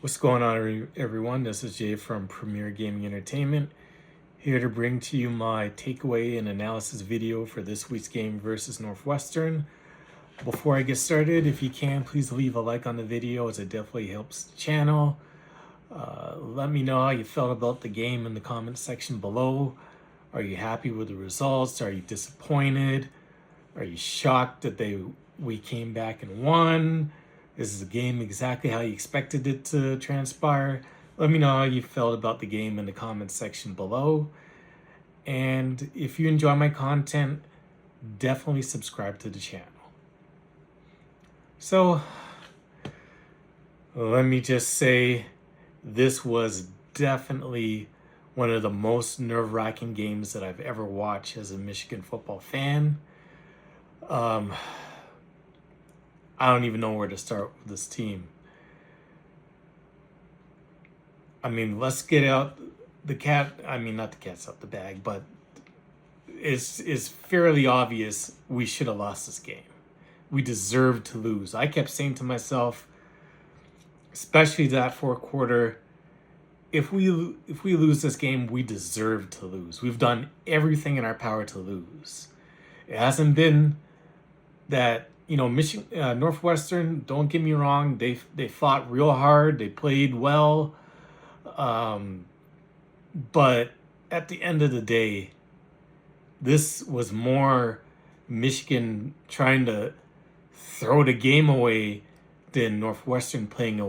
What's going on, everyone? This is Jay from Premier Gaming Entertainment, here to bring to you my takeaway and analysis video for this week's game versus Northwestern. Before I get started, if you can, please leave a like on the video, as it definitely helps the channel. Let me know how you felt about the game in the comment section below. Are you happy with the results? Are you disappointed? Are you shocked that we came back and won? Is the game exactly how you expected it to transpire? Let me know how you felt about the game in the comments section below. And if you enjoy my content, definitely subscribe to the channel. So, let me just say, this was definitely one of the most nerve-wracking games that I've ever watched as a Michigan football fan. I don't even know where to start with this team. I mean, let's get out the cat. I mean, not the cat's out the bag, but it's fairly obvious we should have lost this game. We deserved to lose. I kept saying to myself, especially that fourth quarter, if we lose this game, we deserve to lose. We've done everything in our power to lose. It hasn't been that, Michigan, Northwestern, don't get me wrong, they fought real hard, they played well, but at the end of the day, this was more Michigan trying to throw the game away than Northwestern playing a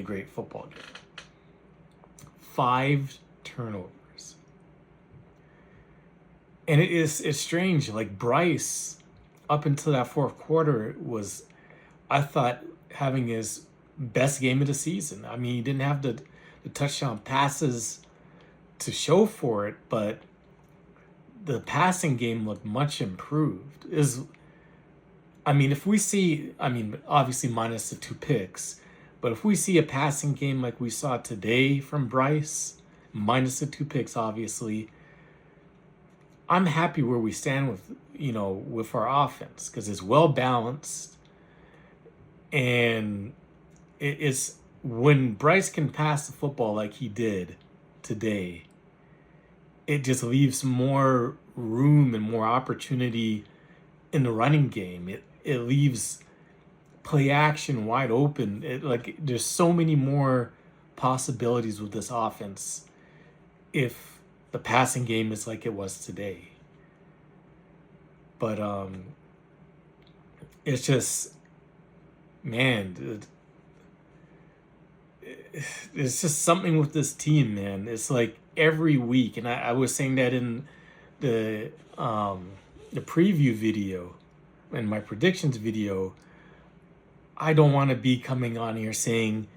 great football game. 5 turnovers. And it's strange, like Bryce, up until that fourth quarter, was, I thought, having his best game of the season. I mean, he didn't have the touchdown passes to show for it, but the passing game looked much improved. If we see, obviously minus the 2 picks, but if we see a passing game like we saw today from Bryce, minus the 2 picks, obviously, I'm happy where we stand with our offense, because it's well balanced, and it's when Bryce can pass the football like he did today, it just leaves more room and more opportunity in the running game. It leaves play action wide open. There's so many more possibilities with this offense if the passing game is like it was today. But it's just, man, it's just something with this team, man. It's like every week, and I was saying that in the preview video and my predictions video. I don't want to be coming on here saying,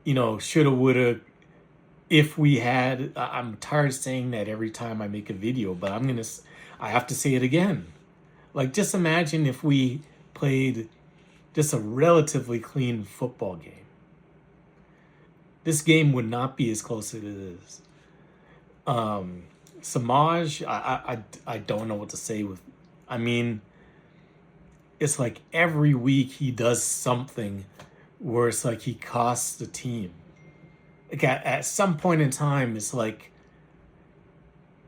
shoulda, woulda, if we had. I'm tired of saying that every time I make a video, but I have to say it again. Like, just imagine if we played just a relatively clean football game. This game would not be as close as it is. Samaj, I don't know what to say with. It's like every week he does something where it's like he costs the team. Like at some point in time, it's like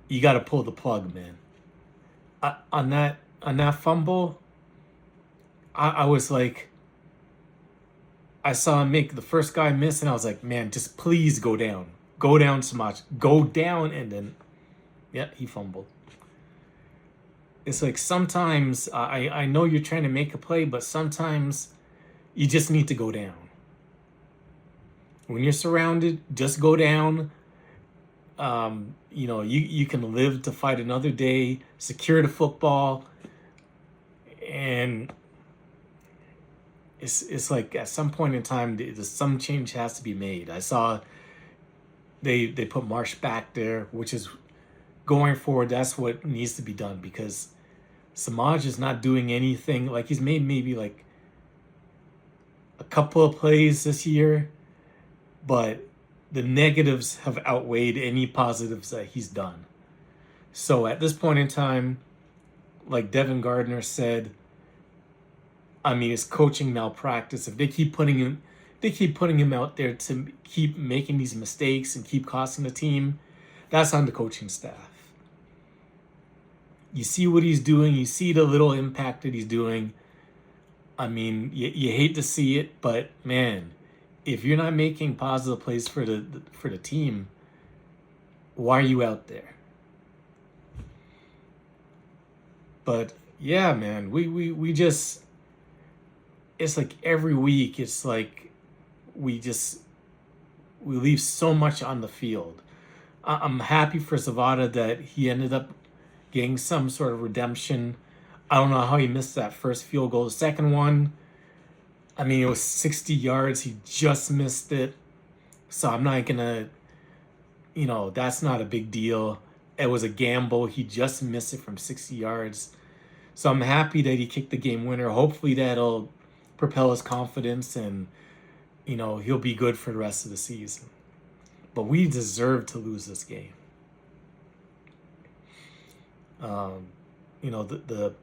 you got to pull the plug, man. On that fumble, I was like, I saw him make the first guy miss, and I was like, man, just please go down Samaj, go down, and then, yeah, he fumbled. It's like sometimes I know you're trying to make a play, but sometimes you just need to go down. When you're surrounded, just go down. You can live to fight another day, secure the football, and it's like at some point in time, some change has to be made. I saw they put Marsh back there, which is going forward, that's what needs to be done, because Samaj is not doing anything. Like, he's made maybe like a couple of plays this year, but the negatives have outweighed any positives that he's done. So at this point in time, like Devin Gardner said, it's coaching malpractice. If they keep putting they keep putting him out there to keep making these mistakes and keep costing the team. That's on the coaching staff. You see what he's doing. You see the little impact that he's doing. I mean, you hate to see it, but man, if you're not making positive plays for the team, why are you out there? But yeah, man, we just, it's like every week, it's like we leave so much on the field. I'm happy for Zavada that he ended up getting some sort of redemption. I don't know how he missed that first field goal. The second one, I mean, it was 60 yards. He just missed it. So I'm not going to, that's not a big deal. It was a gamble. He just missed it from 60 yards. So I'm happy that he kicked the game winner. Hopefully that'll propel his confidence and, he'll be good for the rest of the season. But we deserve to lose this game.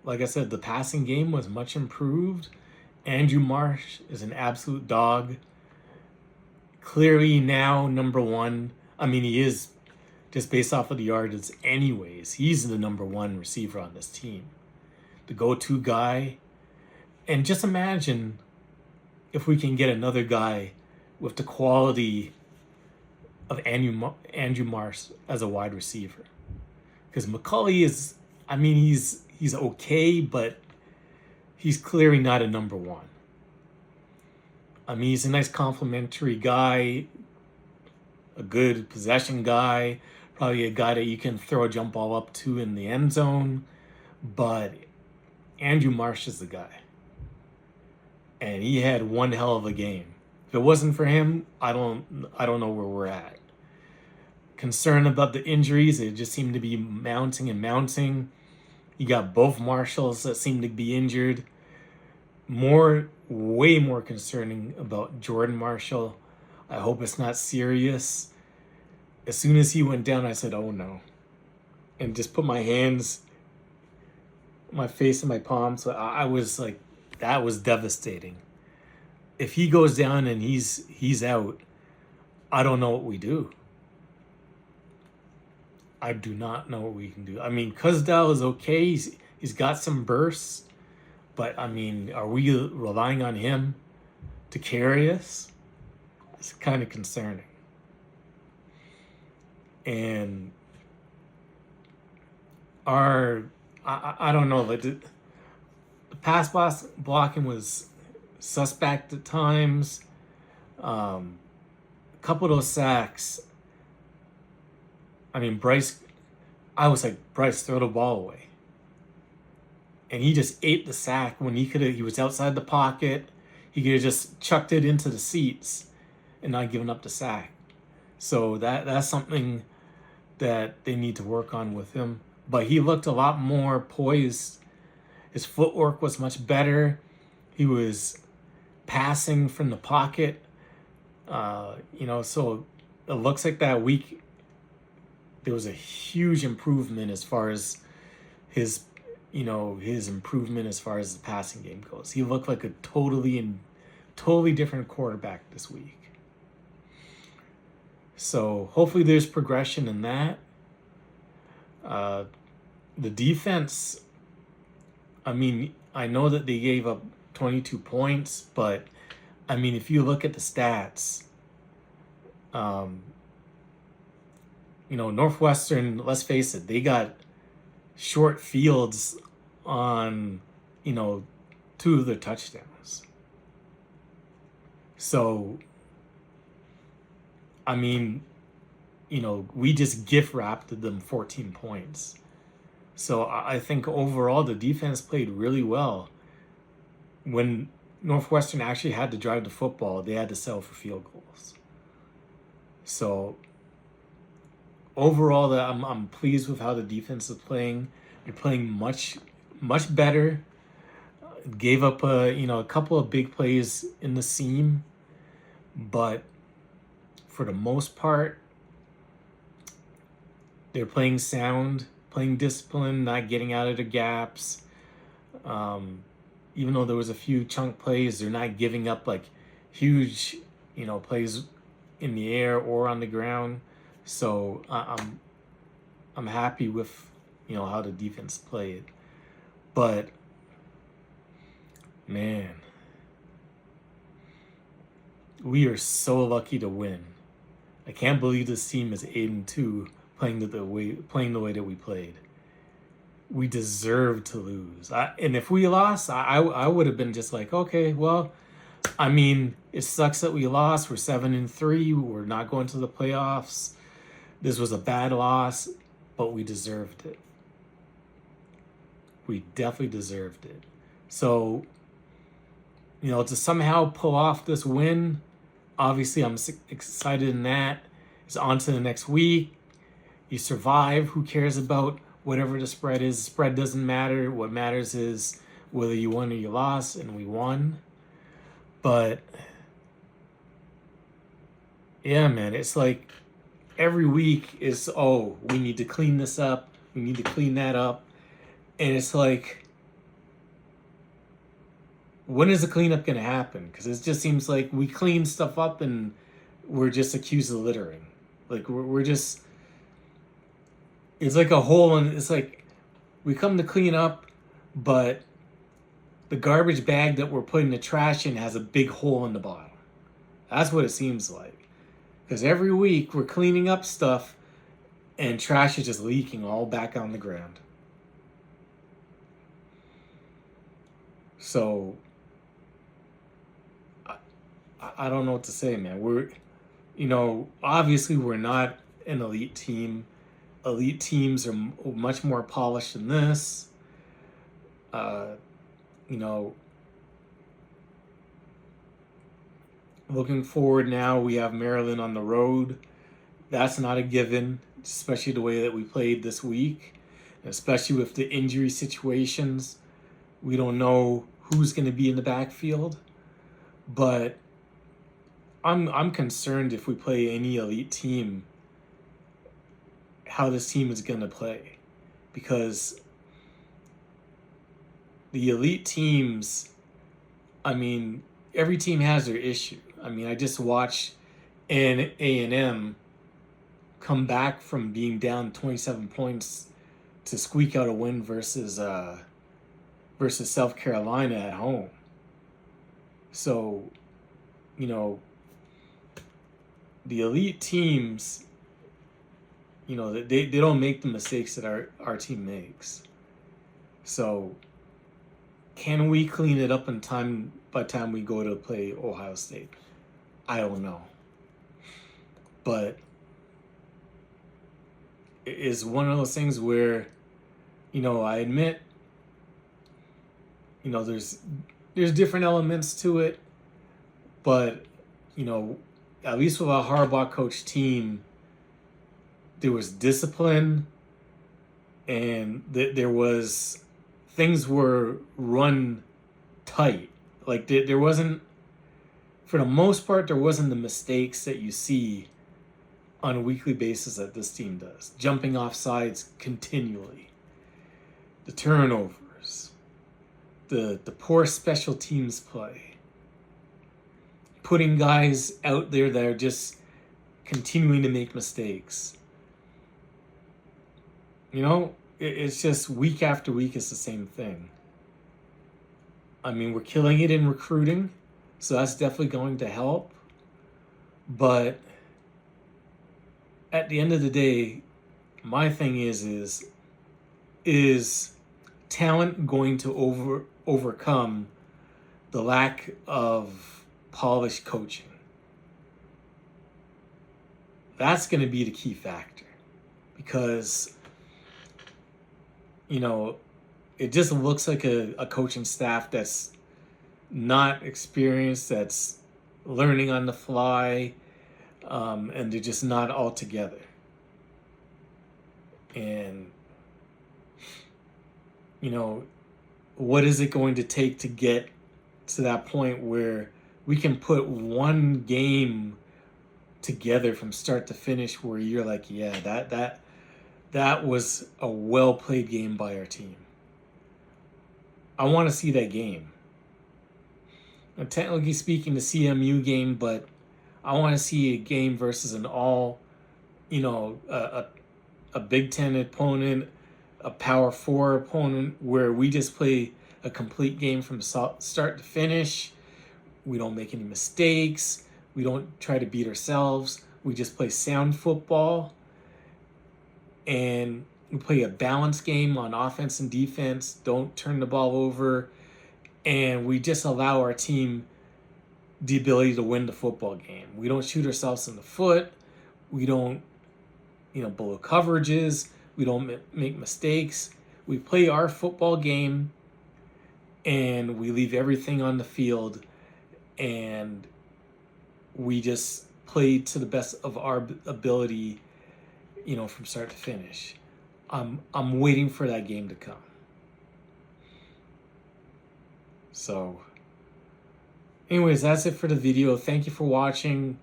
Like I said, the passing game was much improved. Andrew Marsh is an absolute dog. Clearly now number one. I mean, he is, just based off of the yardage anyways. He's the number one receiver on this team. The go-to guy. And just imagine if we can get another guy with the quality of Andrew Marsh as a wide receiver. Because McCulley is, I mean, he's okay, but he's clearly not a number one. I mean, he's a nice complimentary guy, a good possession guy, probably a guy that you can throw a jump ball up to in the end zone. But Andrew Marsh is the guy. And he had one hell of a game. If it wasn't for him, I don't know where we're at. Concerned about the injuries, it just seemed to be mounting and mounting. You got both Marshalls that seem to be injured. Way more concerning about Jordan Marshall. I hope it's not serious. As soon as he went down, I said, oh no. And just put my hands, my face in my palms. So I was like, that was devastating. If he goes down and he's out, I don't know what we do. I do not know what we can do. I mean, Kuzdal is okay. He's got some bursts. But, I mean, are we relying on him to carry us? It's kind of concerning. And I don't know, like the pass blocking was suspect at times. A couple of those sacks. I mean, I was like, Bryce, throw the ball away. And he just ate the sack when he was outside the pocket. He could have just chucked it into the seats and not given up the sack. So that's something that they need to work on with him. But he looked a lot more poised. His footwork was much better. He was passing from the pocket. So it looks like that week there was a huge improvement as far as his improvement as far as the passing game goes. He looked like a totally different quarterback this week. So hopefully there's progression in that. The defense, I mean, I know that they gave up 22 points, but I mean, if you look at the stats, Northwestern, let's face it, they got short fields on, 2 of their touchdowns. So, I mean, we just gift wrapped them 14 points. So I think overall the defense played really well. When Northwestern actually had to drive the football, they had to settle for field goals. So overall, I'm pleased with how the defense is playing. They're playing much better. Gave up a couple of big plays in the seam, but for the most part, they're playing sound, playing discipline, not getting out of the gaps. Even though there was a few chunk plays, they're not giving up like huge plays in the air or on the ground. So I'm happy with how the defense played. But man, we are so lucky to win. I can't believe this team is 8-2 playing the way that we played. We deserve to lose. And if we lost, I would have been just like, okay, well, I mean, it sucks that we lost. We're 7-3. We're not going to the playoffs. This was a bad loss, but we deserved it. We definitely deserved it. So, to somehow pull off this win, obviously I'm excited in that. It's on to the next week. You survive. Who cares about whatever the spread is? The spread doesn't matter. What matters is whether you won or you lost, and we won. But yeah, man, it's like every week is, oh, we need to clean this up. We need to clean that up. And it's like, when is the cleanup going to happen? Because it just seems like we clean stuff up and we're just accused of littering. Like, we're just, it's like a hole, and it's like we come to clean up, but the garbage bag that we're putting the trash in has a big hole in the bottom. That's what it seems like. Because every week we're cleaning up stuff and trash is just leaking all back on the ground. So I don't know what to say, man. We're, obviously we're not an elite team. Elite teams are much more polished than this. Looking forward now, we have Maryland on the road. That's not a given, especially the way that we played this week, especially with the injury situations. We don't know who's going to be in the backfield, but I'm concerned if we play any elite team, how this team is going to play, because the elite teams, I mean, every team has their issue. I mean, I just watched A&M come back from being down 27 points to squeak out a win versus South Carolina at home. So, the elite teams, they don't make the mistakes that our team makes. So, can we clean it up in time by the time we go to play Ohio State? I don't know. But it is one of those things where, I admit, there's different elements to it, but, at least with a Harbaugh coach team, there was discipline, and there was, things were run tight. Like, there wasn't, for the most part, there wasn't the mistakes that you see on a weekly basis that this team does. Jumping off sides continually. The turnovers. The poor special teams play. Putting guys out there that are just continuing to make mistakes. It's just week after week it's the same thing. I mean, we're killing it in recruiting, so that's definitely going to help. But at the end of the day, my thing is talent going to overcome the lack of polished coaching? That's going to be the key factor, because it just looks like a coaching staff that's not experienced, that's learning on the fly, and they're just not all together. And, what is it going to take to get to that point where we can put one game together from start to finish where you're like, yeah, that was a well-played game by our team. I want to see that game. Now, technically speaking, the CMU game, but I want to see a game versus an all, you know, a Big Ten opponent, a Power Four opponent, where we just play a complete game from start to finish. We don't make any mistakes. We don't try to beat ourselves. We just play sound football. And we play a balanced game on offense and defense. Don't turn the ball over. And we just allow our team the ability to win the football game. We don't shoot ourselves in the foot. We don't, blow coverages. We don't make mistakes. We play our football game and we leave everything on the field, and we just play to the best of our ability, from start to finish. I'm waiting for that game to come. So, anyways, that's it for the video. Thank you for watching.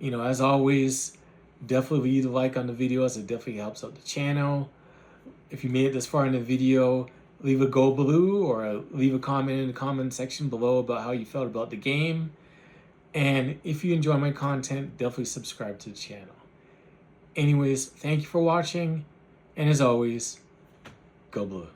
As always, definitely leave a like on the video, as it definitely helps out the channel. If you made it this far in the video, leave a go blue or leave a comment in the comment section below about how you felt about the game. And if you enjoy my content, definitely subscribe to the channel. Anyways, thank you for watching, and as always, go blue.